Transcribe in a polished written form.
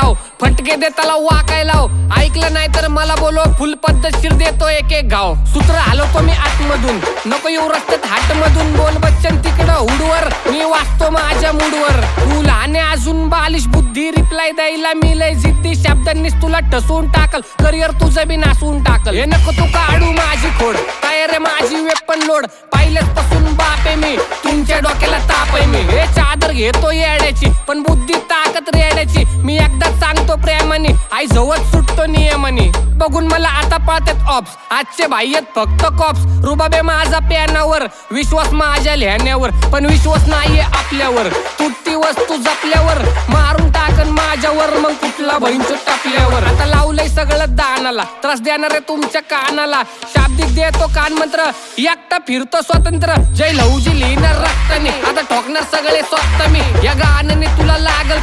लाव, फटके देताला वाकाय लाव. ऐकलं नाही तर मला बोलव, फुल पद्धतशीर देतो एक एक गाव. सूत्र हलवतो मी आतमधून, नको येऊ रस्त्यात हाट मधून. बोल बच्चन तिकडं हुडवर, मी वाचतो माझ्या मूडवर. तू लहान अजून बालिश बुद्धी, रिप्लाय द्यायला मी लय जिद्दी. शब्दांनीच तुला ठसवून टाकल, करिअर तुझं बी नासून टाकल. हे नको तू काढू माझी खोड, तयार माझी वेपन लोड. पहिल्याच पासून बाप आहे मी, तुमच्या डोक्याला ताप आहे मी. हे चादर घेतो येड्याची, पण बुद्धी ताकद रेड्याची. मी एकदा सांगतो प्रेमाने, आई जवळ सुटतो नियमाने. बघून मला आता पाहतात ऑप्स, आजचे भाई आहेत फक्त कॉप्स. रुबाबे माझा प्यानावर, विश्वास माझ्या लिहिण्यावर, पण विश्वास नाहीये आपल्यावर. तुटती वस्तू जपल्यावर, मारून टाकन माझ्यावर, मग कुठला बहिणचो टाकल्यावर. आता लावलंय सगळं दानाला, त्रास देणार आहे तुमच्या कानाला. शाब्दिक देतो कान मंत्र, एकटा फिरतो स्वतंत्र. जय लहुजी लिहिणार रक्ताने, आता ठोकणार सगळे स्वतः मी. या गाण्याने तुला लागल